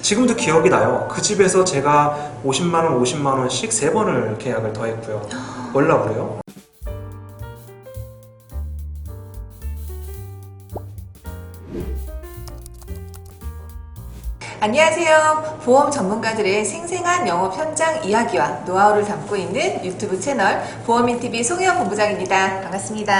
지금도 기억이 나요. 그 집에서 제가 50만원, 50만원씩 3번을 계약을 더 했고요. 몰라 그래요? 안녕하세요. 보험 전문가들의 생생한 영업 현장 이야기와 노하우를 담고 있는 유튜브 채널 보험인TV 송혜원 본부장입니다. 반갑습니다.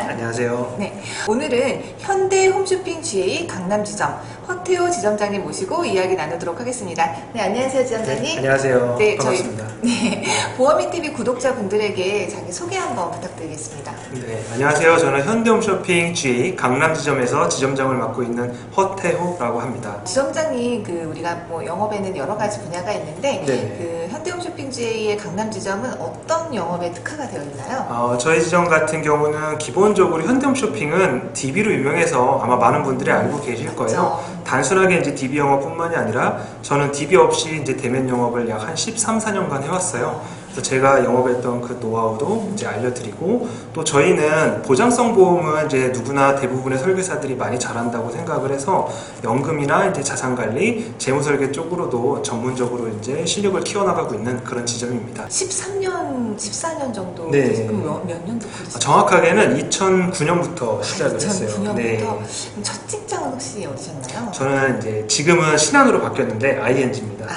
안녕하세요. 네, 오늘은 현대 홈쇼핑 GA 강남 지점 허태호 지점장님 모시고 이야기 나누도록 하겠습니다. 네, 안녕하세요, 지점장님. 네, 안녕하세요. 네, 반갑습니다. 네, 보험인TV 구독자분들에게 자기 소개 한번 부탁드리겠습니다. 네, 안녕하세요. 저는 현대홈쇼핑 GA 강남 지점에서 지점장을 맡고 있는 허태호라고 합니다. 지점장님, 우리가 뭐 영업에는 여러 가지 분야가 있는데 네. 그 현대홈쇼핑 GA의 강남 지점은 어떤 영업에 특화가 되어 있나요? 저희 지점 같은 경우는 기본적으로 현대홈쇼핑은 DB로 유명해서 아마 많은 분들이 알고 계실 거예요. 단순하게 이제 DB 영업뿐만이 아니라 저는 DB 없이 이제 대면 영업을 약 한 13, 14년간 해왔어요. 그래서 제가 영업했던 그 노하우도 이제 알려드리고, 또 저희는 보장성 보험은 이제 누구나 대부분의 설계사들이 많이 잘한다고 생각을 해서 연금이나 이제 자산관리, 재무설계 쪽으로도 전문적으로 이제 실력을 키워나가고 있는 그런 지점입니다. 14년 정도. 네. 그럼 몇 년도 그러셨어요? 정확하게는 2009년부터 시작을 했어요. 2009년부터? 네. 그럼 첫 직장은 혹시 어디셨나요? 저는 이제 지금은 신한으로 바뀌었는데 ING입니다.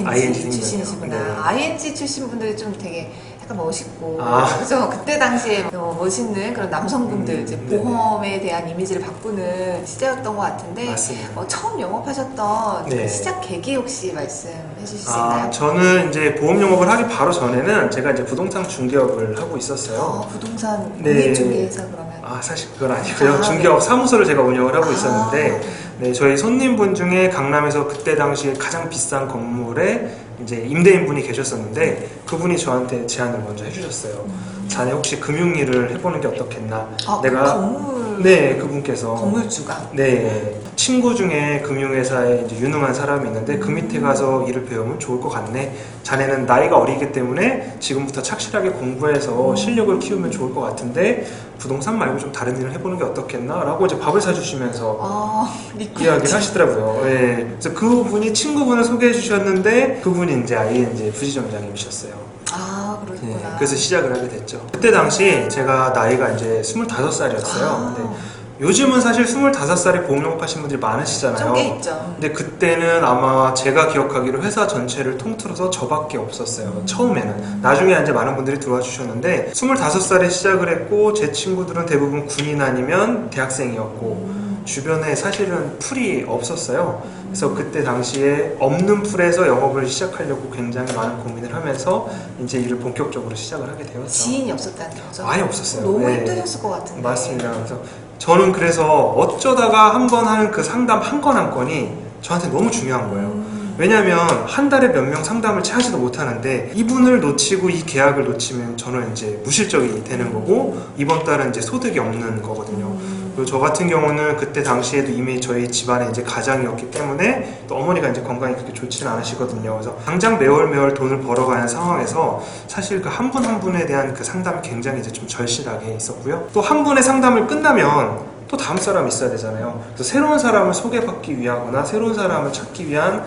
ING 출신이시구나. 네. ING 출신 분들이 좀 되게 약간 멋있고, 아. 그죠? 그때 당시에 멋있는 그런 남성분들, 이제 네. 보험에 대한 이미지를 바꾸는 시대였던 것 같은데, 맞습니다. 처음 영업하셨던 네. 그 시작 계기 혹시 말씀해 주실 수 있나요? 저는 이제 보험 영업을 하기 바로 전에는 제가 이제 부동산 중개업을 하고 있었어요. 부동산 네. 공인중개사 그러면? 사실 그건 아니고요. 네. 중개업 사무소를 제가 운영을 하고 있었는데, 네, 저희 손님분 중에 강남에서 그때 당시에 가장 비싼 건물에 이제 임대인분이 계셨었는데, 그분이 저한테 제안을 먼저 해주셨어요. 자네 혹시 금융일을 해보는 게 어떻겠나? 네, 그분께서 건물주가. 네, 친구 중에 금융회사에 이제 유능한 사람이 있는데 그 밑에 가서 일을 배우면 좋을 것 같네. 자네는 나이가 어리기 때문에 지금부터 착실하게 공부해서 실력을 키우면 좋을 것 같은데 부동산 말고 좀 다른 일을 해보는 게 어떻겠나? 라고 이제 밥을 사주시면서 이야기를 하시더라고요. 네, 그래서 그분이 친구분을 소개해 주셨는데 그분이 이제 ING 부지점장님이셨어요. 그러셨구나. 네, 그래서 시작을 하게 됐죠. 그때 당시 제가 나이가 이제 25살이었어요. 근데 요즘은 사실 25살에 보험 영업하신 분들이 많으시잖아요. 좀 꽤 있죠. 근데 그때는 아마 제가 기억하기로 회사 전체를 통틀어서 저밖에 없었어요. 처음에는. 나중에 이제 많은 분들이 들어와 주셨는데 25살에 시작을 했고 제 친구들은 대부분 군인 아니면 대학생이었고 주변에 사실은 풀이 없었어요. 그래서 그때 당시에 없는 풀에서 영업을 시작하려고 굉장히 많은 고민을 하면서 이제 일을 본격적으로 시작을 하게 되었죠. 지인이 없었다는 거죠? 아예 없었어요. 너무 네. 힘드셨을 것 같은데. 맞습니다. 그래서 저는 그래서 어쩌다가 한 번 하는 그 상담 한 건 한 건이 저한테 너무 중요한 거예요. 왜냐면 한 달에 몇 명 상담을 채 하지도 못하는데 이분을 놓치고 이 계약을 놓치면 저는 이제 무실적이 되는 거고 이번 달은 이제 소득이 없는 거거든요. 그리고 저 같은 경우는 그때 당시에도 이미 저희 집안에 이제 가장이었기 때문에 또 어머니가 이제 건강이 그렇게 좋지는 않으시거든요. 그래서 당장 매월 돈을 벌어가는 상황에서 사실 그 한 분 한 분에 대한 그 상담이 굉장히 이제 좀 절실하게 있었고요. 또 한 분의 상담을 끝나면 또 다음 사람이 있어야 되잖아요. 그래서 새로운 사람을 소개받기 위하거나 새로운 사람을 찾기 위한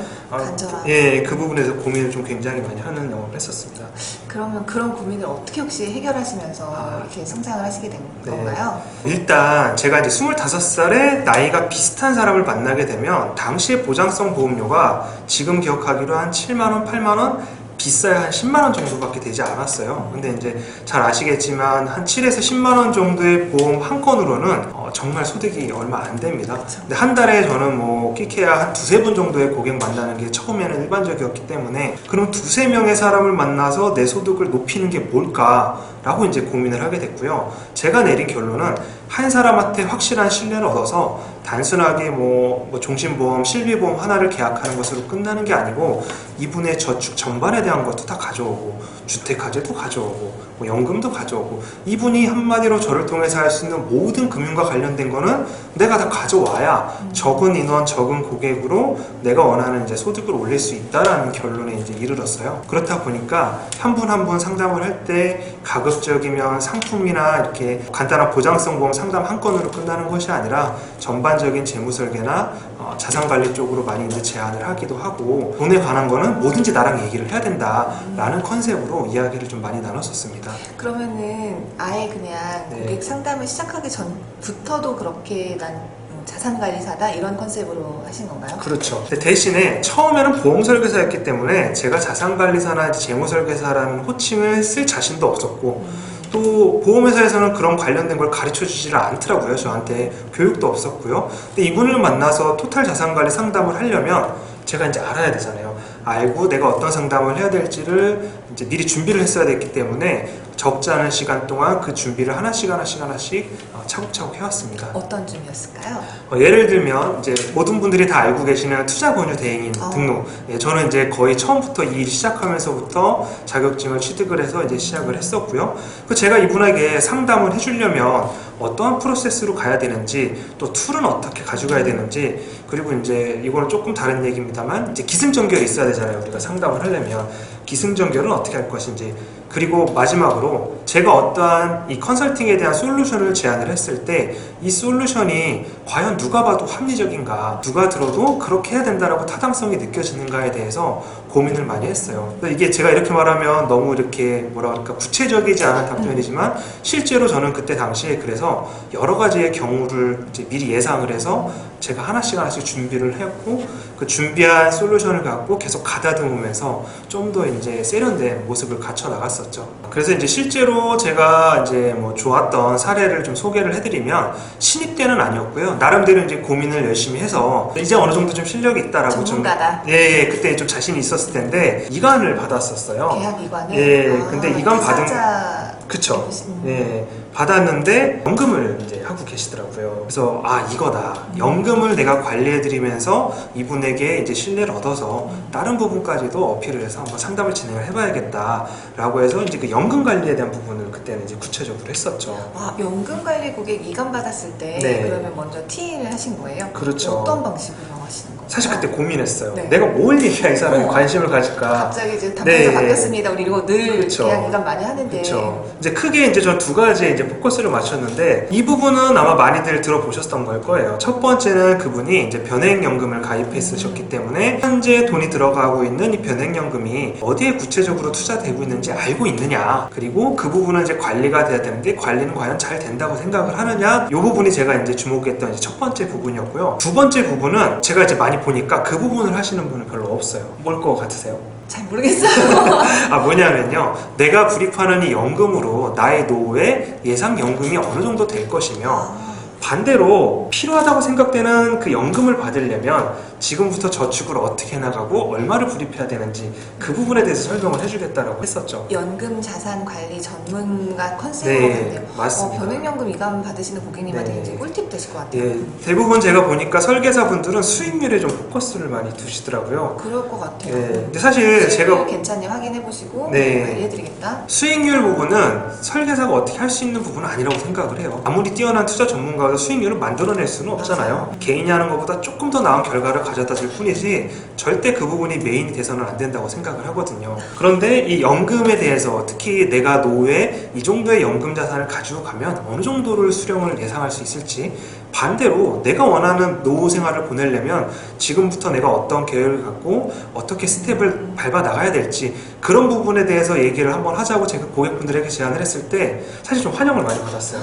그 부분에서 고민을 좀 굉장히 많이 하는 영업을 했었습니다. 그러면 그런 고민을 어떻게 혹시 해결하시면서 이렇게 성장을 하시게 된 건가요? 일단 제가 이제 25살에 나이가 비슷한 사람을 만나게 되면 당시에 보장성 보험료가 지금 기억하기로 한 7만원, 8만원 비싸야 한 10만원 정도밖에 되지 않았어요. 근데 이제 잘 아시겠지만 한 7에서 10만원 정도의 보험 한 건으로는 정말 소득이 얼마 안 됩니다. 근데 한 달에 저는 뭐 끼케야 한 두세 분 정도의 고객 만나는 게 처음에는 일반적이었기 때문에 그럼 두세 명의 사람을 만나서 내 소득을 높이는 게 뭘까? 라고 이제 고민을 하게 됐고요. 제가 내린 결론은 한 사람한테 확실한 신뢰를 얻어서 단순하게 뭐 종신보험, 실비보험 하나를 계약하는 것으로 끝나는 게 아니고 이분의 저축 전반에 대한 것도 다 가져오고 주택화재도 가져오고 뭐 연금도 가져오고 이분이 한마디로 저를 통해서 할 수 있는 모든 금융과 관련된 거는 내가 다 가져와야 적은 인원, 적은 고객으로 내가 원하는 이제 소득을 올릴 수 있다라는 결론에 이제 이르렀어요. 그렇다 보니까 한 분 한 분 상담을 할 때 가급적이면 상품이나 이렇게 간단한 보장성 보험 상담 한 건으로 끝나는 것이 아니라 전반적인 재무 설계나 자산관리 쪽으로 많이 이제 제안을 하기도 하고, 돈에 관한 거는 뭐든지 나랑 얘기를 해야 된다라는 컨셉으로 이야기를 좀 많이 나눴었습니다. 그러면은 아예 그냥 네. 고객 상담을 시작하기 전부터도 그렇게 난 자산관리사다 이런 컨셉으로 하신 건가요? 그렇죠. 근데 대신에 처음에는 보험설계사였기 때문에 제가 자산관리사나 재무설계사라는 호칭을 쓸 자신도 없었고, 또 보험회사에서는 그런 관련된 걸 가르쳐 주지를 않더라고요. 저한테 교육도 없었고요. 근데 이분을 만나서 토탈 자산관리 상담을 하려면 제가 이제 알아야 되잖아요. 알고 내가 어떤 상담을 해야 될지를 이제 미리 준비를 했어야 됐기 때문에 적지 않은 시간 동안 그 준비를 하나씩 차곡차곡 해왔습니다. 어떤 준비였을까요? 예를 들면 이제 모든 분들이 다 알고 계시는 투자권유 대행인 등록. 저는 이제 거의 처음부터 이 일 시작하면서부터 자격증을 취득을 해서 이제 시작을 했었고요. 제가 이분에게 상담을 해주려면 어떠한 프로세스로 가야 되는지, 또 툴은 어떻게 가져가야 되는지, 그리고 이제 이거는 조금 다른 얘기입니다만 이제 기승전결이 있어야 되잖아요. 우리가 상담을 하려면 기승전결은 어떻게 할 것인지, 그리고 마지막으로 제가 어떠한 이 컨설팅에 대한 솔루션을 제안을 했을 때 이 솔루션이 과연 누가 봐도 합리적인가, 누가 들어도 그렇게 해야 된다라고 타당성이 느껴지는가에 대해서 고민을 많이 했어요. 이게 제가 이렇게 말하면 너무 이렇게 뭐라 그럴까 구체적이지 않은 답변이지만 실제로 저는 그때 당시에 그래서 여러 가지의 경우를 이제 미리 예상을 해서 제가 하나씩 준비를 했고, 그 준비한 솔루션을 갖고 계속 가다듬으면서 좀 더 이제 세련된 모습을 갖춰 나갔었죠. 그래서 이제 실제로 제가 이제 뭐 좋았던 사례를 좀 소개를 해드리면, 신입 때는 아니었고요. 나름대로 이제 고민을 열심히 해서 이제 어느 정도 좀 실력이 있다라고 전문가다. 그때 좀 자신이 있었을 텐데 이관을 받았었어요. 계약 이관을? 근데 이관 받은 그쵸. 받았는데 연금을 이제 하고 계시더라고요. 그래서 이거다. 연금을 내가 관리해드리면서 이분에게 이제 신뢰를 얻어서 다른 부분까지도 어필을 해서 한번 상담을 진행을 해봐야겠다라고 해서 이제 그 연금 관리에 대한 부분을 그때는 이제 구체적으로 했었죠. 연금 관리 고객 이관 받았을 때 그러면 먼저 티인을 하신 거예요? 그렇죠. 어떤 방식으로 하시는 거예요? 사실 그때 고민했어요. 내가 뭘 얘기해야 이 사람이 관심을 가질까? 갑자기 이제 담당자 바뀌었습니다. 우리 이거 늘 그렇죠. 계약 이관 많이 하는데. 그렇죠. 이제 크게 이제 저 두 가지에 이제 포커스를 맞췄는데, 이 부분은 아마 많이들 들어보셨던 걸 거예요. 첫 번째는 그분이 이제 변액연금을 가입했으셨기 때문에 현재 돈이 들어가고 있는 이 변액연금이 어디에 구체적으로 투자되고 있는지 알고 있느냐, 그리고 그 부분은 이제 관리가 돼야 되는데 관리는 과연 잘 된다고 생각을 하느냐, 이 부분이 제가 이제 주목했던 이제 첫 번째 부분이었고요. 두 번째 부분은 제가 이제 많이 보니까 그 부분을 하시는 분은 별로 없어요. 뭘 것 같으세요? 잘 모르겠어요. 뭐냐면요, 내가 불입하는 이 연금으로 나의 노후에 예상 연금이 어느 정도 될 것이며, 반대로 필요하다고 생각되는 그 연금을 받으려면 지금부터 저축을 어떻게 나가고 얼마를 불입해야 되는지 그 부분에 대해서 설명을 해주겠다라고 했었죠. 연금 자산 관리 전문가 컨셉으로 갔네요. 맞습니다. 변액연금 이관 받으시는 고객님한테 이제 꿀팁 되실 것 같아요. 대부분 제가 보니까 설계사분들은 수익률에 좀 포커스를 많이 두시더라고요. 그럴 것 같아요. 근데 사실 제가 괜찮니 확인해보시고 관리해드리겠다. 수익률 부분은 설계사가 어떻게 할 수 있는 부분은 아니라고 생각을 해요. 아무리 뛰어난 투자 전문가가 수익률을 만들어낼 수는 없잖아요. 개인이 하는 것보다 조금 더 나은 결과를 가져다 줄 뿐이지 절대 그 부분이 메인이 돼서는 안 된다고 생각을 하거든요. 그런데 이 연금에 대해서, 특히 내가 노후에 이 정도의 연금 자산을 가지고 가면 어느 정도를 수령을 예상할 수 있을지, 반대로 내가 원하는 노후 생활을 보내려면 지금부터 내가 어떤 계획을 갖고 어떻게 스텝을 밟아 나가야 될지, 그런 부분에 대해서 얘기를 한번 하자고 제가 고객분들에게 제안을 했을 때 사실 좀 환영을 많이 받았어요.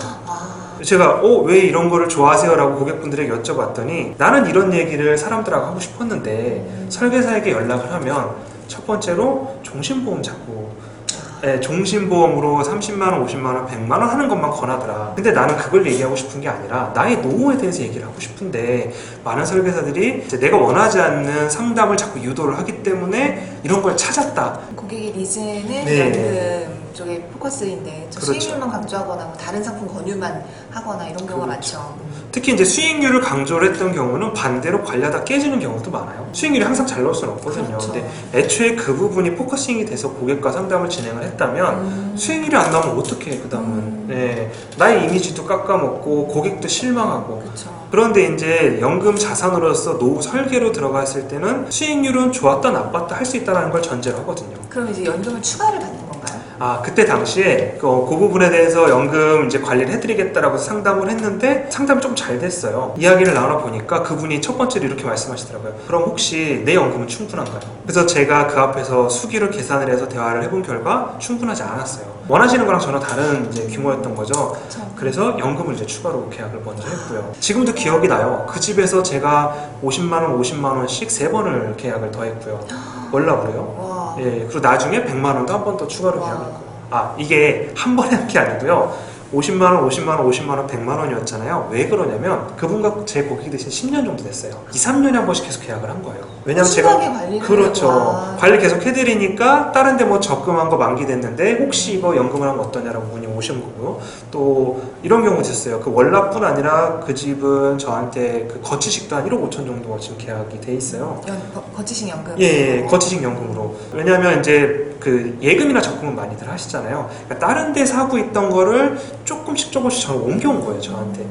제가 왜 이런 거를 좋아하세요? 라고 고객분들에게 여쭤봤더니, 나는 이런 얘기를 사람들하고 하고 싶었는데 설계사에게 연락을 하면 첫 번째로 종신보험 자꾸 종신보험으로 30만원, 50만원, 100만원 하는 것만 권하더라. 근데 나는 그걸 얘기하고 싶은 게 아니라 나의 노후에 대해서 얘기를 하고 싶은데, 많은 설계사들이 이제 내가 원하지 않는 상담을 자꾸 유도를 하기 때문에 이런 걸 찾았다. 고객의 니즈는 연금 쪽에 포커스인데 수익률만 강조하거나 뭐 다른 상품 권유만 하거나 이런 경우가 많죠. 특히 이제 수익률을 강조를 했던 경우는 반대로 관리하다 깨지는 경우도 많아요. 수익률이 항상 잘 나올 수는 없거든요. 근데 애초에 그 부분이 포커싱이 돼서 고객과 상담을 진행을 했다면 수익률이 안 나오면 어떻게 해, 그 다음은. 나의 이미지도 깎아먹고 고객도 실망하고. 그런데 이제 연금 자산으로서 노후 설계로 들어갔을 때는 수익률은 좋았다 나빴다 할 수 있다는 걸 전제로 하거든요. 그럼 이제 연금을 추가를 받는 건가요? 그때 당시에 그 부분에 대해서 연금 이제 관리를 해드리겠다라고 상담을 했는데 상담이 좀 잘 됐어요. 이야기를 나눠보니까 그분이 첫 번째로 이렇게 말씀하시더라고요. 그럼 혹시 내 연금은 충분한가요? 그래서 제가 그 앞에서 수기를 계산을 해서 대화를 해본 결과 충분하지 않았어요. 원하시는 거랑 전혀 다른 이제 규모였던 거죠. 그래서 연금을 이제 추가로 계약을 먼저 했고요. 지금도 기억이 나요. 그 집에서 제가 50만원, 50만원씩 3번을 계약을 더 했고요. 월납으로요. 예, 그리고 나중에 100만원도 한 번 더 추가로 계약을 했고요. 이게 한 번에 한 게 아니고요. 50만원, 50만원, 50만원, 100만원이었잖아요. 왜 그러냐면 그분과 제 고객이 되신 10년 정도 됐어요. 2, 3년에 한 번씩 계속 계약을 한 거예요. 왜냐면 제가 그렇죠. 관리 계속 해드리니까 다른 데 뭐 적금한 거 만기됐는데 혹시 이거 연금을 하면 어떠냐라고 분이 오신 거고요. 또 이런 경우 있었어요. 그 월납뿐 아니라 그 집은 저한테 그 거치식도 한 1억 5천 정도가 지금 계약이 돼 있어요. 거치식 연금? 예, 거치식 연금으로. 왜냐면 이제 그 예금이나 적금은 많이들 하시잖아요. 그러니까 다른 데서 하고 있던 거를 조금씩 저는 옮겨온 거예요, 저한테.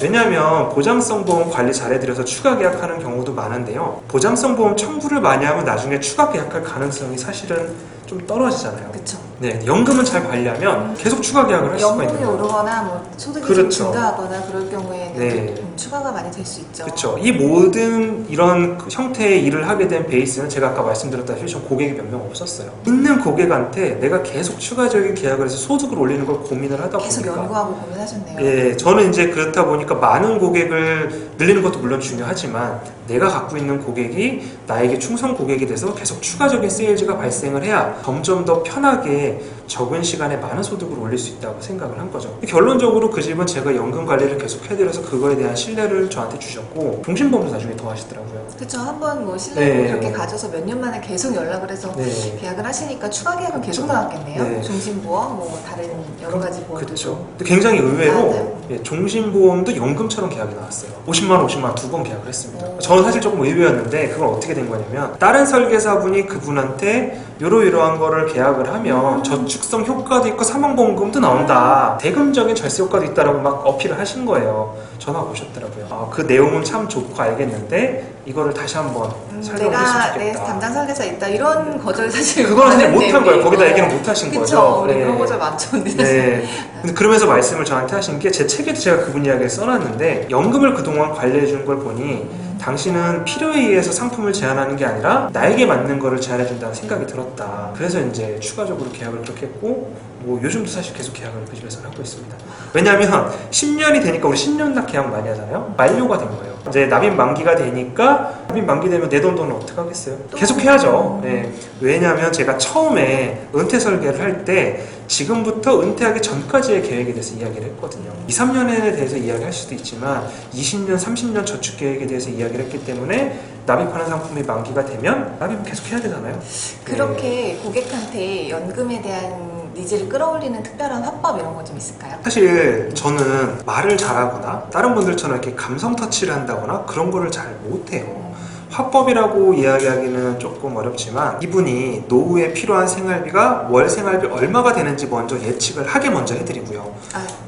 왜냐하면 보장성 보험 관리 잘해드려서 추가 계약하는 경우도 많은데요. 보장성 보험 청구를 많이 하면 나중에 추가 계약할 가능성이 사실은 좀 떨어지잖아요. 그렇죠. 네, 연금은 잘 관리하면 계속 추가 계약을 할 수가 있는 연금이 거예요. 오르거나 뭐 소득이 그렇죠. 증가하거나 그럴 경우에는 네. 추가가 많이 될 수 있죠. 그렇죠. 이 모든 이런 형태의 일을 하게 된 베이스는 제가 아까 말씀드렸다시피 전 고객이 몇 명 없었어요. 있는 고객한테 내가 계속 추가적인 계약을 해서 소득을 올리는 걸 고민을 하다 보니까 계속 연구하고 고민하셨네요. 예, 저는 이제 그렇다 보니까 많은 고객을 늘리는 것도 물론 중요하지만 내가 갖고 있는 고객이 나에게 충성 고객이 돼서 계속 추가적인 세일즈가 발생을 해야 점점 더 편하게 적은 시간에 많은 소득을 올릴 수 있다고 생각을 한 거죠. 결론적으로 그 집은 제가 연금 관리를 계속 해드려서 그거에 대한 신뢰를 저한테 주셨고 종신보험도 나중에 더 하시더라고요. 그렇죠. 한번 뭐 신뢰를 네. 그렇게 가져서 몇 년 만에 계속 연락을 해서 네. 계약을 하시니까 추가 계약은 계속 나왔겠네요. 네. 종신보험, 뭐 다른 여러 가지 보험도. 그렇죠. 굉장히 의외로 맞아요. 예, 종신보험도 연금처럼 계약이 나왔어요. 50만원, 50만원 2번 계약을 했습니다. 저는 사실 조금 의외였는데 그건 어떻게 된 거냐면 다른 설계사분이 그분한테 이러이러한 거를 계약을 하면 저축성 효과도 있고 사망보험금도 나온다. 대금적인 절세 효과도 있다라고 막 어필을 하신 거예요. 전화가 오셨더라고요. 그 내용은 참 좋고 알겠는데 이거를 다시 한번 설명을 했으면 내가 내 좋겠다. 담당 설계사 있다 이런 거절 사실 그거는 사실 많은데 못한 거예요. 거기다 얘기는 못 하신 그쵸? 거죠. 우리 그런 거절 많죠. 근데 네. 근데 그러면서 말씀을 저한테 하신 게 제 책에도 제가 그분 이야기를 써놨는데 연금을 그동안 관리해 준 걸 보니 당신은 필요에 의해서 상품을 제안하는 게 아니라 나에게 맞는 거를 제안해 준다는 생각이 들었다. 그래서 이제 추가적으로 계약을 그렇게 했고 뭐 요즘도 사실 계속 계약을 그 집에서 하고 있습니다. 왜냐하면 10년이 되니까 우리 10년 계약 많이 하잖아요. 만료가 된 거예요. 이제 납입 만기가 되니까 납입 만기 되면 내 돈은 어떻게 하겠어요? 계속 해야죠. 네. 왜냐하면 제가 처음에 은퇴 설계를 할 때 지금부터 은퇴하기 전까지의 계획에 대해서 이야기를 했거든요. 2, 3년에 대해서 이야기할 수도 있지만 20년, 30년 저축 계획에 대해서 이야기를 했기 때문에 납입하는 상품이 만기가 되면 납입은 계속 해야 되잖아요. 그렇게 고객한테 연금에 대한 니즈를 끌어올리는 특별한 화법 이런 거 좀 있을까요? 사실 저는 말을 잘하거나 다른 분들처럼 이렇게 감성 터치를 한다거나 그런 거를 잘 못해요. 화법이라고 이야기하기는 조금 어렵지만 이분이 노후에 필요한 생활비가 월 생활비 얼마가 되는지 먼저 예측을 하게 먼저 해드리고요.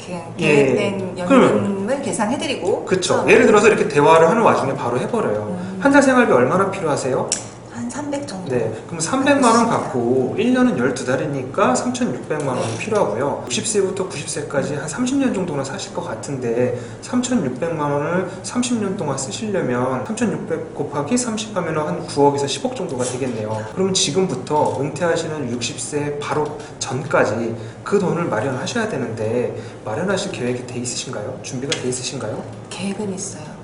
그냥 예. 계획된 연금을 계산해드리고 그렇죠. 예를 들어서 이렇게 대화를 하는 와중에 바로 해버려요. 한 달 생활비 얼마나 필요하세요? 한 300 정도. 네, 그럼 300만 원 갖고 1년은 12달이니까 3,600만 원이 필요하고요. 60세부터 90세까지 한 30년 정도는 사실 것 같은데 3,600만 원을 30년 동안 쓰시려면 3,600 곱하기 30 하면 한 9억에서 10억 정도가 되겠네요. 그럼 지금부터 은퇴하시는 60세 바로 전까지 그 돈을 마련하셔야 되는데 마련하실 계획이 돼 있으신가요? 준비가 돼 있으신가요? 계획은 있어요.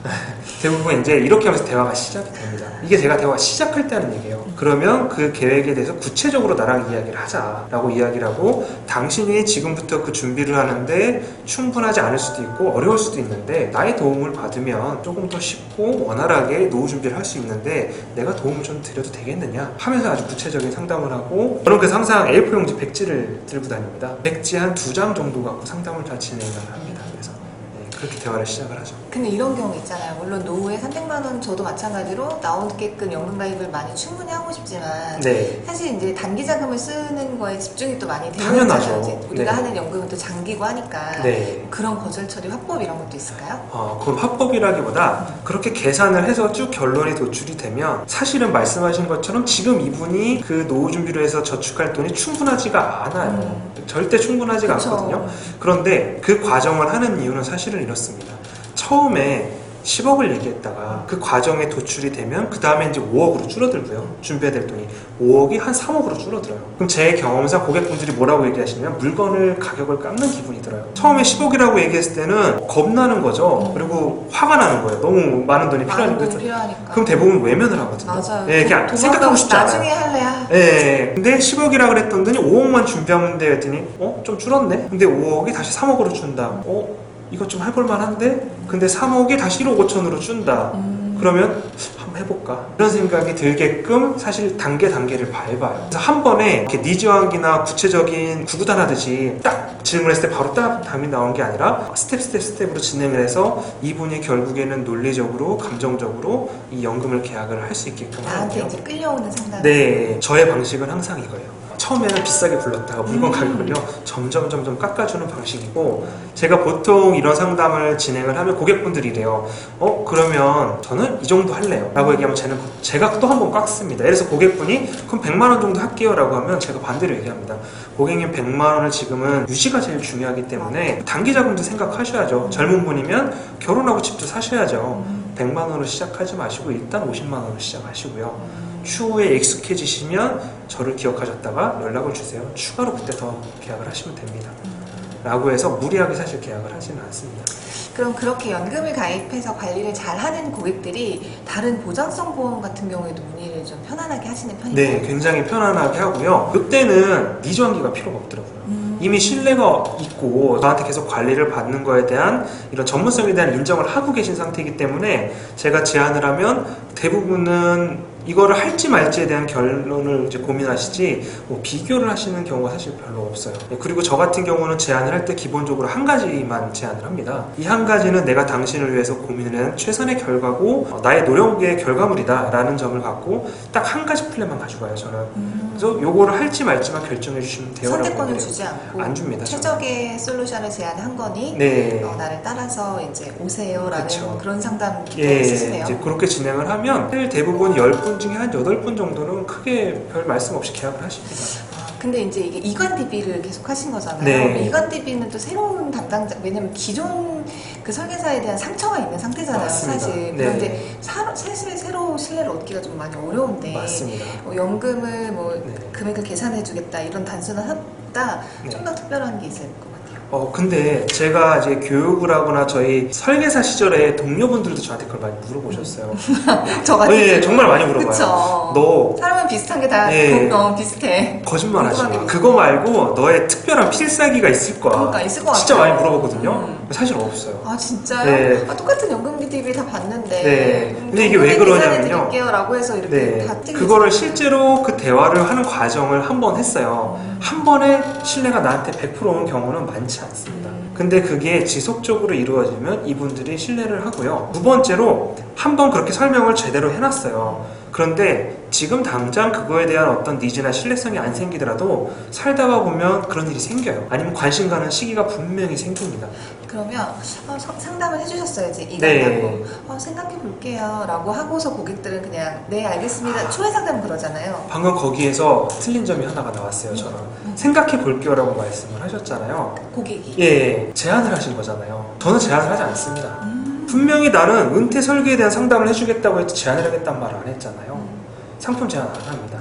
대부분 이제 이렇게 하면서 대화가 시작이 됩니다. 이게 제가 대화 시작할 때 하는 얘기예요. 그러면 그 계획에 대해서 구체적으로 나랑 이야기를 하자라고 이야기를 하고 당신이 지금부터 그 준비를 하는데 충분하지 않을 수도 있고 어려울 수도 있는데 나의 도움을 받으면 조금 더 쉽고 원활하게 노후 준비를 할 수 있는데 내가 도움을 좀 드려도 되겠느냐 하면서 아주 구체적인 상담을 하고 저는 그래서 항상 A4 용지 백지를 들고 다닙니다. 백지 한 2장 정도 갖고 상담을 다 진행을 합니다. 그래서 그렇게 대화를 시작을 하죠. 근데 이런 경우 있잖아요. 물론 노후에 300만 원 저도 마찬가지로 나오게끔 연금 가입을 많이 충분히 하고 싶지만 네. 사실 이제 단기 자금을 쓰는 거에 집중이 또 많이 되는 당연하죠. 거잖아요. 이제 우리가 네. 하는 연금은 또 장기고 하니까 네. 그런 거절 처리 화법 이런 것도 있을까요? 그건 합법이라기보다 그렇게 계산을 해서 쭉 결론이 도출이 되면 사실은 말씀하신 것처럼 지금 이분이 그 노후 준비로 해서 저축할 돈이 충분하지가 않아요. 절대 충분하지가 그쵸. 않거든요. 그런데 그 과정을 하는 이유는 사실은 이렇습니다. 처음에 10억을 얘기했다가 그 과정에 도출이 되면 그 다음에 이제 5억으로 줄어들고요. 준비해야 될 돈이 5억이 한 3억으로 줄어들어요. 그럼 제 경험상 고객분들이 뭐라고 얘기하시냐면 물건을 가격을 깎는 기분이 들어요. 처음에 10억이라고 얘기했을 때는 겁나는 거죠. 그리고 화가 나는 거예요. 너무 많은 돈이 많은 필요하니까. 돈이 필요하니까. 그럼 대부분 외면을 하거든요. 맞아요. 예, 그냥 생각하고 싶지 않아요. 나중에 할래야. 예, 근데 10억이라 그랬던 돈이 5억만 준비하면 돼 했더니 좀 줄었네? 근데 5억이 다시 3억으로 준다. 이거 좀 해볼만 한데? 근데 3억이 다시 1억 5천으로 준다. 그러면 한번 해볼까? 이런 생각이 들게끔 사실 단계를 밟아요. 그래서 한 번에 이렇게 니즈왕기나 구체적인 구구단하듯이 딱 질문했을 때 바로 딱 답이 나온 게 아니라 스텝으로 진행을 해서 이분이 결국에는 논리적으로, 감정적으로 이 연금을 계약을 할 수 있게끔 나한테 하는데요. 이제 끌려오는 상담. 네, 저의 방식은 항상 이거예요. 처음에는 비싸게 불렀다가 물건 가격을요 점점 깎아주는 방식이고, 제가 보통 이런 상담을 진행을 하면 고객분들이 이래요. 그러면 저는 이 정도 할래요 라고 얘기하면 제가 또 한 번 깎습니다. 예를 들어서 고객분이 그럼 100만 원 정도 할게요 라고 하면 제가 반대로 얘기합니다. 고객님 100만 원을 지금은 유지가 제일 중요하기 때문에 단기 자금도 생각하셔야죠. 젊은 분이면 결혼하고 집도 사셔야죠. 100만 원으로 시작하지 마시고 일단 50만 원으로 시작하시고요. 추후에 익숙해지시면 저를 기억하셨다가 연락을 주세요. 추가로 그때 더 계약을 하시면 됩니다. 라고 해서 무리하게 사실 계약을 하지는 않습니다. 그럼 그렇게 연금을 가입해서 관리를 잘 하는 고객들이 다른 보장성 보험 같은 경우에도 문의를 좀 편안하게 하시는 편인가요? 네, 굉장히 편안하게 하고요. 이때는 니즈환기가 필요가 없더라고요. 이미 신뢰가 있고 저한테 계속 관리를 받는 거에 대한 이런 전문성에 대한 인정을 하고 계신 상태이기 때문에 제가 제안을 하면 대부분은 이거를 할지 말지에 대한 결론을 이제 고민하시지 비교를 하시는 경우가 사실 별로 없어요. 그리고 저 같은 경우는 제안을 할 때 기본적으로 한 가지만 제안을 합니다. 이 한 가지는 내가 당신을 위해서 고민을 한 최선의 결과고 나의 노력의 결과물이다 라는 점을 갖고 딱 한 가지 플랜만 가져가요 저는. 그래서 요거를 할지 말지만 결정해 주시면 돼요. 선택권을 주지 않고 안 줍니다. 최적의 솔루션을 제안한 거니 네. 나를 따라서 이제 오세요라는 그쵸. 그런 상담 기법을 쓰시네요. 이제 그렇게 진행을 하면 대부분 10분 중에 한 8분 정도는 크게 별 말씀 없이 계약을 하십니다. 근데 이제 이게 이관 DB를 계속 하신 거잖아요. 네. 이관 DB는 또 새로운 담당자, 왜냐면 기존 그 설계사에 대한 상처가 있는 상태잖아요, 맞습니다. 사실. 네. 그런데 사실 새로 신뢰를 얻기가 좀 많이 어려운데 맞습니다. 연금을 네. 금액을 계산해주겠다 이런 단순한 합다 좀 더 특별한 게 있을 것 같아요. 근데 제가 이제 교육을 하거나 저희 설계사 시절에 동료분들도 저한테 그걸 많이 물어보셨어요. 저 같은 네, 정말 많이 물어봐요. 그쵸. 너 사람은 비슷한 게 다 네. 비슷해. 거짓말 하지 궁금한 마. 게 그거 말고 너의 특별한 필살기가 있을 거야. 그러니까 있을 것 진짜 같아요. 많이 물어보거든요. 사실 없어요. 아 진짜요? 네. 똑같은 연금 DB 다 봤는데 네. 근데 이게 왜 그러냐면요. 드릴게요라고 해서 이렇게 네, 다 찍으셨어요. 그거를 실제로 그 대화를 하는 과정을 한 번 했어요. 한 번에 신뢰가 나한테 100% 온 경우는 많지 않습니다. 근데 그게 지속적으로 이루어지면 이분들이 신뢰를 하고요. 두 번째로 한 번 그렇게 설명을 제대로 해놨어요. 그런데 지금 당장 그거에 대한 어떤 니즈나 신뢰성이 안 생기더라도 살다가 보면 그런 일이 생겨요. 아니면 관심 가는 시기가 분명히 생깁니다. 그러면 상담을 해주셨어야지 네. 이거라고 생각해 볼게요 라고 하고서 고객들은 그냥 네 알겠습니다 초회 상담은 그러잖아요. 방금 거기에서 틀린 점이 하나가 나왔어요. 저는 생각해 볼게요 라고 말씀을 하셨잖아요. 고객이 예, 제안을 하신 거잖아요. 저는 제안을 하지 않습니다. 분명히 나는 은퇴 설계에 대한 상담을 해주겠다고 해도 제안을 하겠다는 말을 안 했잖아요. 상품 제안 안 합니다.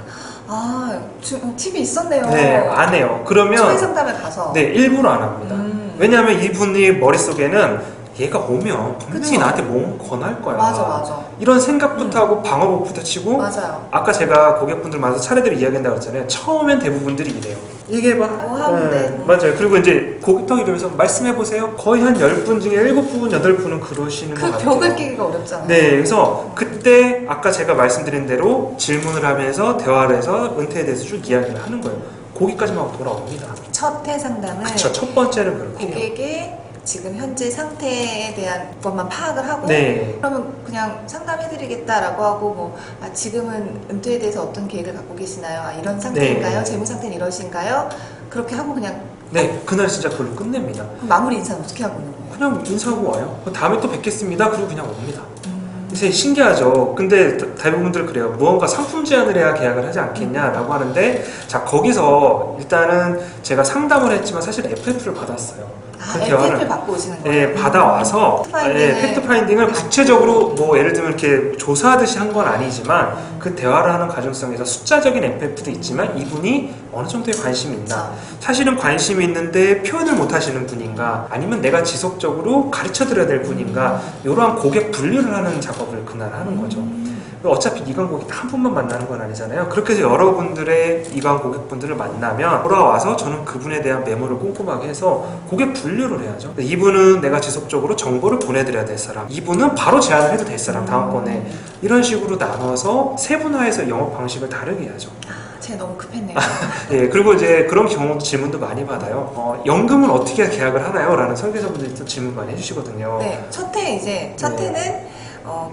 팁이 있었네요. 네, 안 해요. 그러면 초회 상담을 가서 네, 일부러 안 합니다. 왜냐하면 이분이 머릿속에는 얘가 오면 분명히 그쵸. 나한테 뭔 권할 거야. 맞아. 이런 생각부터 하고 방어복부터 치고 맞아요. 아까 제가 고객분들 만나서 차례대로 이야기한다고 했잖아요. 처음엔 대부분들이 이래요. 얘기해봐. 뭐 하면 돼. 맞아요. 그리고 이제 고객 이러면서 말씀해보세요. 거의 한 10분 중에 7분, 8분은 그러시는 것 그 같아요. 벽을 깨기가 어렵잖아요. 네, 그래서 그때 아까 제가 말씀드린 대로 질문을 하면서 대화를 해서 은퇴에 대해서 쭉 이야기를 하는 거예요. 거기까지만 하고 돌아옵니다. 첫 회 상담은 그쵸, 첫 번째는 그렇게 해요. 고객의 지금 현재 상태에 대한 것만 파악을 하고 네. 그러면 그냥 상담해드리겠다라고 하고 뭐 지금은 은퇴에 대해서 어떤 계획을 갖고 계시나요? 이런 상태인가요? 네. 재무 상태는 이러신가요? 그렇게 하고 그냥 네, 그날 진짜 그걸로 끝냅니다. 마무리 인사는 어떻게 하고 있는 거예요? 그냥 인사하고 와요. 다음에 또 뵙겠습니다. 그리고 그냥 옵니다. 이제 신기하죠. 근데 대부분들 그래요. 무언가 상품 제안을 해야 계약을 하지 않겠냐라고 하는데, 자, 거기서 일단은 제가 상담을 했지만 사실 FF를 받았어요. FF를 받고 오시는 거예요? 예, 받아와서 팩트 파인딩을 구체적으로 뭐 예를 들면 이렇게 조사하듯이 한 건 아니지만 그 대화를 하는 과정성에서 숫자적인 FF도 있지만 이분이 어느 정도의 관심이 있나, 사실은 관심이 있는데 표현을 못 하시는 분인가, 아니면 내가 지속적으로 가르쳐 드려야 될 분인가, 이러한 고객 분류를 하는 작업을 그날 하는 거죠. 어차피 이관 고객 한 분만 만나는 건 아니잖아요. 그렇게 해서 여러분들의 이관 고객분들을 만나면 돌아와서 저는 그분에 대한 메모를 꼼꼼하게 해서 고객 분류를 해야죠. 이분은 내가 지속적으로 정보를 보내드려야 될 사람, 이분은 바로 제안을 해도 될 사람, 다음번에 이런 식으로 나눠서 세분화해서 영업 방식을 다르게 해야죠. 제가 너무 급했네요. 예, 그리고 이제 그런 경우도 질문도 많이 받아요. 연금은 어떻게 계약을 하나요? 라는 설계사분들이 또 질문 많이 해주시거든요. 네, 첫 해는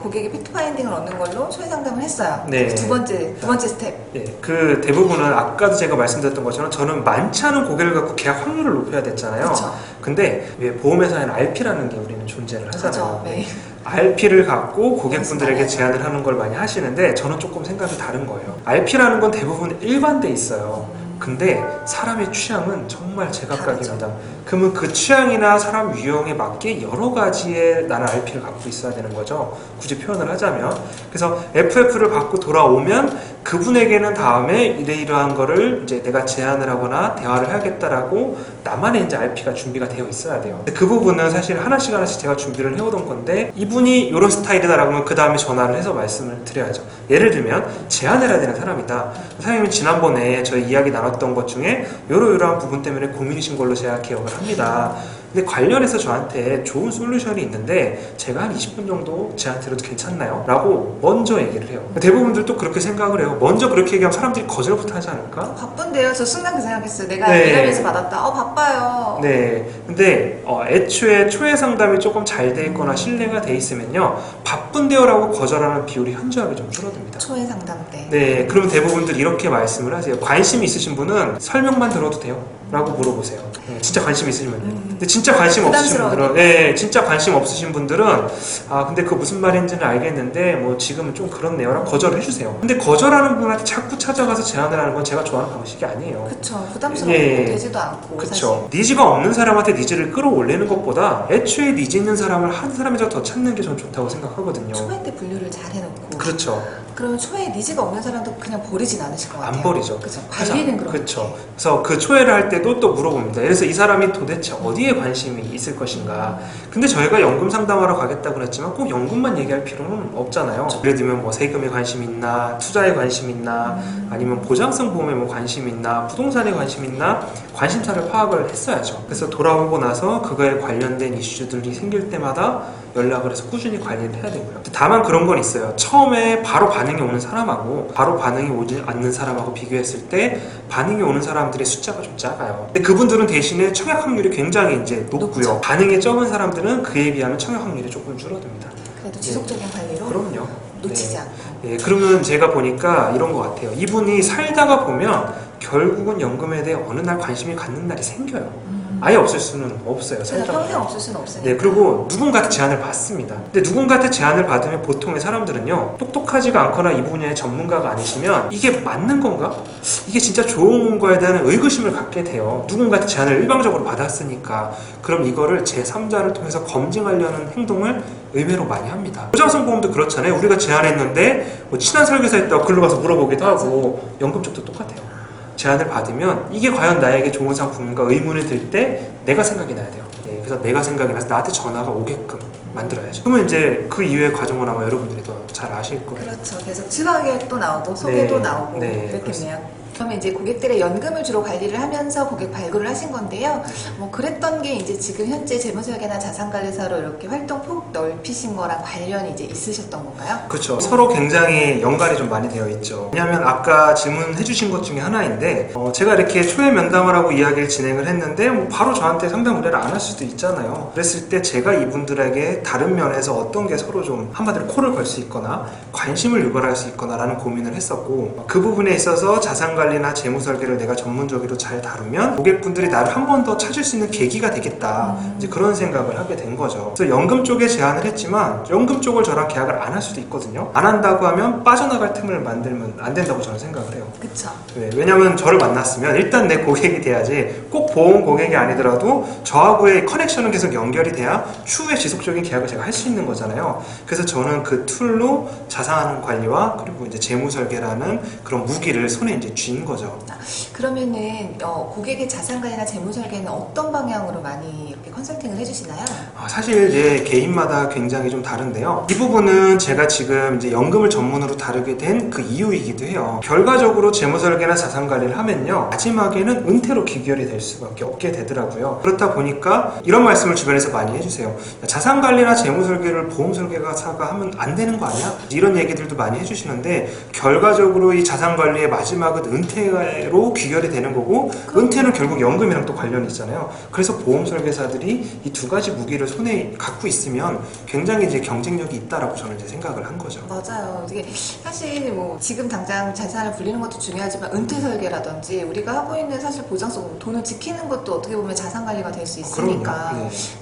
고객이 팩트 파인딩을 얻는 걸로 소외 상담을 했어요. 네. 두 번째 스텝. 예, 그 대부분은 아까도 제가 말씀드렸던 것처럼 저는 많지 않은 고객을 갖고 계약 확률을 높여야 됐잖아요. 그쵸. 근데 왜 보험회사에는 RP라는 게 우리는 존재를 하잖아요. 그쵸, 네. RP를 갖고 고객분들에게 연습 제안을 하는 걸 많이 하시는데 저는 조금 생각이 다른 거예요. RP라는 건 대부분 일반돼 있어요. 근데 사람의 취향은 정말 제각각입니다. 그러면 그 취향이나 사람 유형에 맞게 여러 가지의 나는 RP를 갖고 있어야 되는 거죠. 굳이 표현을 하자면. 그래서 FF를 받고 돌아오면 그분에게는 다음에 이러이러한 거를 이제 내가 제안을 하거나 대화를 해야겠다라고 나만의 이제 RP가 준비가 되어 있어야 돼요. 그 부분은 사실 하나씩 제가 준비를 해오던 건데, 이분이 이런 스타일이다라고 하면 그 다음에 전화를 해서 말씀을 드려야죠. 예를 들면 제안을 해야 되는 사람이다. 사장님이 지난번에 저희 이야기 나눴던 것 중에 이러이러한 부분 때문에 고민이신 걸로 제가 기억을 합니다. 근데 관련해서 저한테 좋은 솔루션이 있는데 제가 한 20분 정도 제안 드려도 괜찮나요? 라고 먼저 얘기를 해요. 대부분들도 그렇게 생각을 해요. 먼저 그렇게 얘기하면 사람들이 거절부터 하지 않을까? 바쁜데요. 저 순간 그 생각했어요. 내가 네. 이러면서 받았다. 바빠요. 네. 근데 애초에 초회 상담이 조금 잘 돼 있거나 신뢰가 돼 있으면요, 바쁜데요라고 거절하는 비율이 현저하게 좀 줄어듭니다. 초회 상담 때. 네. 그러면 대부분들 이렇게 말씀을 하세요. 관심 있으신 분은 설명만 들어도 돼요? 라고 물어보세요. 네, 진짜 관심 있으신 분들. 근데 진짜 관심 없으신 분들은, 네, 진짜 관심 없으신 분들은, 근데 그 무슨 말인지는 알겠는데 뭐 지금은 좀 그렇네요 라고 거절을 해주세요. 근데 거절하는 분한테 자꾸 찾아가서 제안을 하는 건 제가 좋아하는 방식이 아니에요. 그쵸. 부담스럽고 되지도 않고. 그쵸. 사실. 니즈가 없는 사람한테 니즈를 끌어올리는 것보다 애초에 니즈 있는 사람을 한 사람이라도 더 찾는 게 저는 좋다고 생각하거든요. 초회 때 분류를 잘 해놓고. 그렇죠. 그러면 초회에 니즈가 없는 사람도 그냥 버리진 않으실 것 같아요. 안 버리죠. 그죠. 관리는 그렇죠. 그렇죠. 그래서 그 초회를 할 때도 또 물어봅니다. 그래서 이 사람이 도대체 어디에 관심이 있을 것인가. 근데 저희가 연금 상담하러 가겠다고 그랬지만 꼭 연금만 얘기할 필요는 없잖아요. 예를 들면 뭐 세금에 관심 있나, 투자에 관심 있나, 아니면 보장성 보험에 뭐 관심 있나, 부동산에 관심 있나, 관심사를 파악을 했어야죠. 그래서 돌아오고 나서 그거에 관련된 이슈들이 생길 때마다 연락을 해서 꾸준히 관리를 해야 되고요. 다만 그런 건 있어요. 처음에 바로 반응이 오는 사람하고 바로 반응이 오지 않는 사람하고 비교했을 때 반응이 오는 사람들의 숫자가 좀 작아요. 근데 그분들은 대신에 청약 확률이 굉장히 이제 높고요. 높죠. 반응이 적은 사람들은 그에 비하면 청약 확률이 조금 줄어듭니다. 그래도 지속적인 관리로 그럼요. 놓치지 네. 않고. 예, 그러면 제가 보니까 이런 것 같아요. 이분이 살다가 보면 결국은 연금에 대해 어느 날 관심이 갖는 날이 생겨요. 아예 없을 수는 없어요. 그래서 살다가. 평생 없을 수는 없으니까. 네, 그리고 누군가한테 제안을 받습니다. 근데 누군가한테 제안을 받으면 보통의 사람들은요, 똑똑하지가 않거나 이 분야의 전문가가 아니시면 이게 맞는 건가? 이게 진짜 좋은 건가에 대한 의구심을 갖게 돼요. 누군가한테 제안을 일방적으로 받았으니까. 그럼 이거를 제3자를 통해서 검증하려는 행동을 의외로 많이 합니다. 보장성 보험도 그렇잖아요. 우리가 제안했는데 뭐 친한 설계사 있다고 글로 가서 물어보기도 하고, 연금 쪽도 똑같아요. 제안을 받으면 이게 과연 나에게 좋은 상품인가 의문이 들 때 내가 생각이 나야 돼요. 네, 그래서 내가 생각이 나서 나한테 전화가 오게끔 만들어야죠. 그러면 이제 그 이후의 과정은 아마 여러분들이 더 잘 아실 거예요. 그렇죠. 계속 지방계획도 나오고 소개도 네. 나오고 네, 그렇겠네요. 그러면 이제 고객들의 연금을 주로 관리를 하면서 고객 발굴을 하신 건데요. 뭐 그랬던 게 이제 지금 현재 재무설계나 자산관리사로 이렇게 활동폭 넓히신 거랑 관련이 이제 있으셨던 건가요? 그렇죠. 서로 굉장히 연관이 좀 많이 되어 있죠. 왜냐하면 아까 질문해 주신 것 중에 하나인데 제가 이렇게 초회 면담을 하고 이야기를 진행을 했는데 뭐 바로 저한테 상담 의뢰를 안 할 수도 있잖아요. 그랬을 때 제가 이분들에게 다른 면에서 어떤 게 서로 좀 한마디로 코를 걸 수 있거나 관심을 유발할 수 있거나 라는 고민을 했었고, 그 부분에 있어서 자산관리나 재무설계를 내가 전문적으로 잘 다루면 고객분들이 나를 한 번 더 찾을 수 있는 계기가 되겠다, 이제 그런 생각을 하게 된 거죠. 그래서 연금 쪽에 제안을 했지만 연금 쪽을 저랑 계약을 안 할 수도 있거든요. 안 한다고 하면 빠져나갈 틈을 만들면 안 된다고 저는 생각을 해요. 그쵸. 네, 왜냐면 저를 만났으면 일단 내 고객이 돼야지, 꼭 보험 고객이 아니더라도 저하고의 커넥션은 계속 연결이 돼야 추후에 지속적인 계약을 제가 할 수 있는 거잖아요. 그래서 저는 그 툴로 자산 관리와 그리고 이제 재무 설계라는 그런 무기를 손에 이제 쥔 거죠. 그러면은 고객의 자산관리나 재무설계는 어떤 방향으로 많이 이렇게 컨설팅을 해주시나요? 사실 이제 개인마다 굉장히 좀 다른데요. 이 부분은 제가 지금 이제 연금을 전문으로 다루게 된 그 이유이기도 해요. 결과적으로 재무설계나 자산관리를 하면요, 마지막에는 은퇴로 귀결이 될 수밖에 없게 되더라고요. 그렇다 보니까 이런 말씀을 주변에서 많이 해주세요. 자산관리나 재무설계를 보험설계사가 하면 안 되는 거 아니야? 이런 얘기들도 많이 해주시는데, 결과적으로 이 자산관리의 마지막은 은퇴로 귀결이 되는 거고, 은퇴는 결국 연금이랑 또 관련이 있잖아요. 그래서 보험설계사들이 이 두 가지 무기를 손에 갖고 있으면 굉장히 이제 경쟁력이 있다라고 저는 이제 생각을 한 거죠. 맞아요. 이게 사실 뭐 지금 당장 자산을 불리는 것도 중요하지만 은퇴 설계라든지 우리가 하고 있는 사실 보장성, 돈을 지키는 것도 어떻게 보면 자산 관리가 될 수 있으니까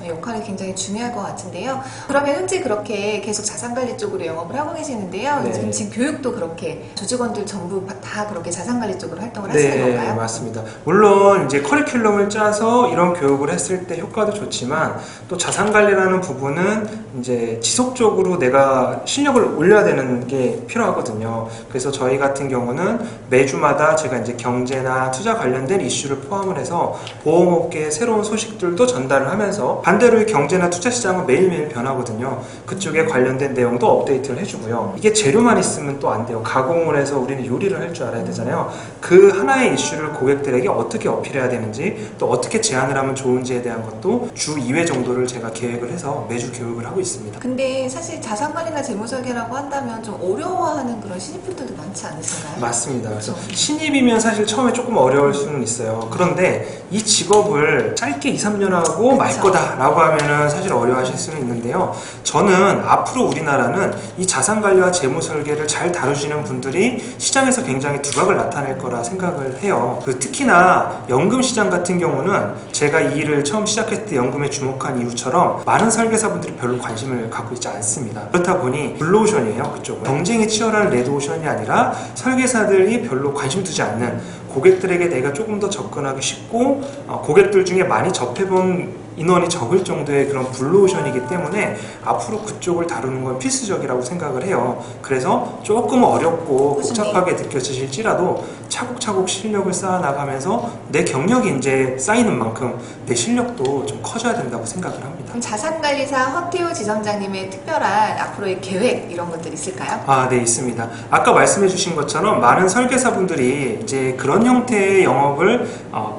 역할이 굉장히 중요할 것 같은데요. 그러면 현재 그렇게 계속 자산 관리 쪽으로 영업을 하고 계시는데요. 네. 지금 교육도 그렇게 조직원들 전부 다 그렇게 자산 관리 쪽으로 활동을 하시는 건가요? 네, 맞습니다. 물론 이제 커리큘럼을 짜서 이런 교육을 했을 때 효과도 좋지만, 또 자산 관리라는 부분은 이제 지속적으로 내가 실력을 올려야 되는 게 필요하거든요. 그래서 저희 같은 경우는 매주마다 제가 이제 경제나 투자 관련된 이슈를 포함을 해서 보험업계의 새로운 소식들도 전달을 하면서, 반대로 이 경제나 투자 시장은 매일매일 변하거든요. 그쪽에 관련된 내용도 업데이트를 해주고요. 이게 재료만 있으면 또 안 돼요. 가공을 해서 우리는 요리를 할 줄 알아야 되잖아요. 그 하나의 이슈를 고객들에게 어떻게 어필해야 되는지, 또 어떻게 제안을 하면 좋은지에 대한 것도 주 2회 정도를 제가 계획을 해서 매주 교육을 하고 있습니다. 근데 사실 자산 관리나 재무 설계라고 한다면 좀 어려워하는 그런 신입분들도 많지 않으신가요? 맞습니다. 그래서 신입이면 사실 처음에 조금 어려울 수는 있어요. 그런데 이 직업을 짧게 2, 3년 하고 말 거다라고 하면은 사실 어려워하실 수는 있는데요. 저는 앞으로 우리나라는 이 자산 관리와 재무 설계를 잘 다루시는 분들이 시장에서 굉장히 두각을 나타낼 거라 생각을 해요. 특히나 연금 시장 같은 경우는 제가 이 일을 처음 시작했을 때 연금에 주목한 이유처럼 많은 설계사분들이 별로 관심을 갖고 있지 않습니다. 그렇다 보니 블루오션이에요. 그쪽은 경쟁이 치열한 레드오션이 아니라 설계사들이 별로 관심 두지 않는, 고객들에게 내가 조금 더 접근하기 쉽고 고객들 중에 많이 접해본 인원이 적을 정도의 그런 블루오션이기 때문에 앞으로 그쪽을 다루는 건 필수적이라고 생각을 해요. 그래서 조금 어렵고 복잡하게 느껴지실지라도 차곡차곡 실력을 쌓아나가면서 내 경력이 이제 쌓이는 만큼 내 실력도 좀 커져야 된다고 생각을 합니다. 그럼 자산관리사 허태호 지점장님의 특별한 앞으로의 계획 이런 것들 있을까요? 네, 있습니다. 아까 말씀해 주신 것처럼 많은 설계사분들이 이제 그런 형태의 영업을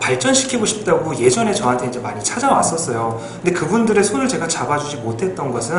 발전시키고 싶다고 예전에 저한테 이제 많이 찾아왔었어요. 근데 그분들의 손을 제가 잡아주지 못했던 것은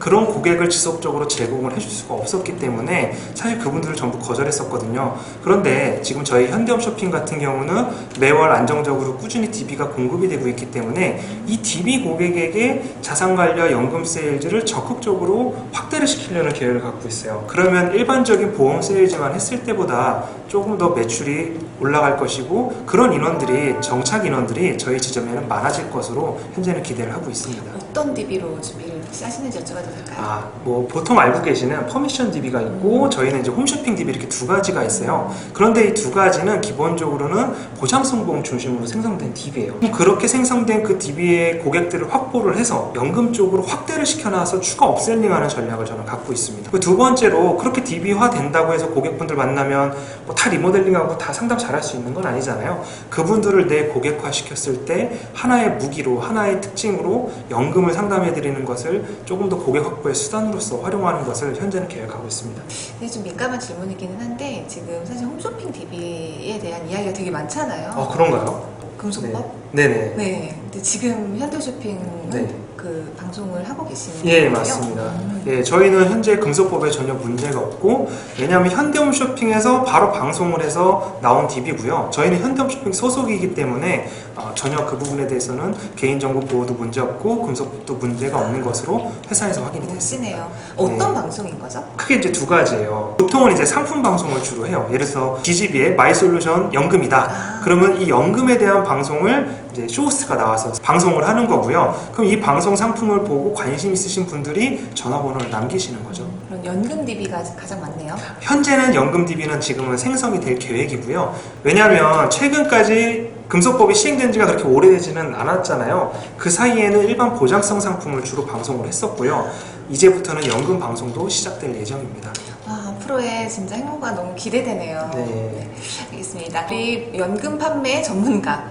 그런 고객을 지속적으로 제공을 해줄 수가 없었기 때문에 사실 그분들을 전부 거절했었거든요. 그런데 지금 저희 현대홈쇼핑 같은 경우는 매월 안정적으로 꾸준히 DB가 공급이 되고 있기 때문에 이 DB 고객에게 자산관리와 연금 세일즈를 적극적으로 확대를 시키려는 계획을 갖고 있어요. 그러면 일반적인 보험 세일즈만 했을 때보다 조금 더 매출이 올라갈 것이고, 그런 인원들이, 정착 인원들이 저희 지점에는 많아질 것으로 현재는 기대를 하고 있습니다. 어떤 DB로 준비를 하시는지 여쭤봐도 될까요? 보통 알고 계시는 퍼미션 DB가 있고 저희는 이제 홈쇼핑 DB 이렇게 두 가지가 있어요. 그런데 이 두 가지는 기본적으로는 보장성 보험 중심으로 생성된 DB예요. 그렇게 생성된 그 DB의 고객들을 확보를 해서 연금 쪽으로 확대를 시켜놔서 추가 업셀링하는 전략을 저는 갖고 있습니다. 두 번째로, 그렇게 DB화 된다고 해서 고객분들 만나면 다 리모델링하고 다 상담 잘할 수 있는 건 아니잖아요. 그분들을 내 고객화 시켰을 때 하나의 무기로, 하나의 특징으로 연금을 상담해 드리는 것을 것을 조금 더 고객 확보의 수단으로서 활용하는 것을 현재는 계획하고 있습니다. 근데 좀 민감한 질문이기는 한데 지금 사실 홈쇼핑 DB에 대한 이야기가 되게 많잖아요. 그런가요? 금속법? 네네. 네. 근데 지금 현대쇼핑은 네. 그 방송을 하고 계시는 예, 거예요? 맞습니다. 예, 저희는 현재 금속법에 전혀 문제가 없고, 왜냐하면 현대홈쇼핑에서 바로 방송을 해서 나온 DB고요. 저희는 현대홈쇼핑 소속이기 때문에 전혀 그 부분에 대해서는 개인정보 보호도 문제 없고 금속법도 문제가 없는 것으로 회사에서 확인이 됐습니다. 멋지네요. 어떤 방송인 거죠? 크게 이제 두 가지예요. 보통은 이제 상품 방송을 주로 해요. 예를 들어서 DGB의 마이솔루션 연금이다. 그러면 이 연금에 대한 방송을 이제 쇼호스트가 나와서 방송을 하는 거고요. 그럼 이 방송 상품을 보고 관심 있으신 분들이 전화번호를 남기시는 거죠. 그런 연금 DB가 가장 많네요. 현재는 연금 DB는 지금은 생성이 될 계획이고요. 왜냐하면 최근까지 금속법이 시행된 지가 그렇게 오래되지는 않았잖아요. 그 사이에는 일반 보장성 상품을 주로 방송을 했었고요. 이제부터는 연금 방송도 시작될 예정입니다. 와, 앞으로의 진짜 행보가 너무 기대되네요. 네. 알겠습니다. 우리 연금 판매 전문가,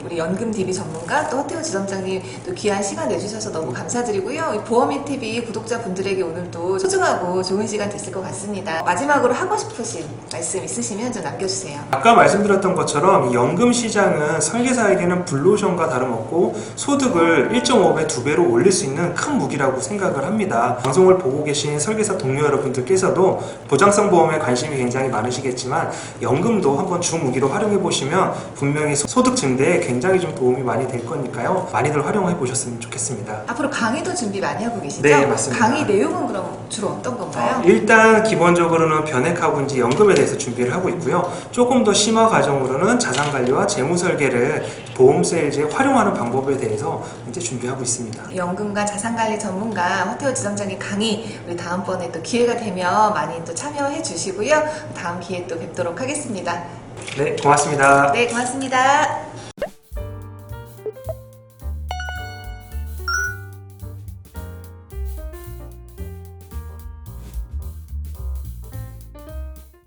우리 연금 DB 전문가 또 허태호 지점장님 또 귀한 시간 내주셔서 너무 감사드리고요. 이 보험이 TV 구독자분들에게 오늘도 소중하고 좋은 시간 됐을 것 같습니다. 마지막으로 하고 싶으신 말씀 있으시면 좀 남겨주세요. 아까 말씀드렸던 것처럼 이 연금 시장은 설계사에게는 블루오션과 다름없고 소득을 1.5배, 2배로 올릴 수 있는 큰 무기라고 생각을 합니다. 방송을 보고 계신 설계사 동료 여러분들께서도 보장성 보험에 관심이 굉장히 많으시겠지만 연금도 한번 주 무기로 활용해 보시면 분명히 소득 증대에 굉장히 좀 도움이 많이 될 거니까요. 많이들 활용해 보셨으면 좋겠습니다. 앞으로 강의도 준비 많이 하고 계시죠? 네, 맞습니다. 강의 내용은 그럼 주로 어떤 건가요? 일단 기본적으로는 변액하분지 연금에 대해서 준비를 하고 있고요. 조금 더 심화 과정으로는 자산관리와 재무설계를 보험 세일즈에 활용하는 방법에 대해서 이제 준비하고 있습니다. 연금과 자산관리 전문가 허태호 지점장님 강의 우리 다음번에 또 기회가 되면 많이 또 참여해 주시고요. 다음 기회에 또 뵙도록 하겠습니다. 네, 고맙습니다. 네, 고맙습니다.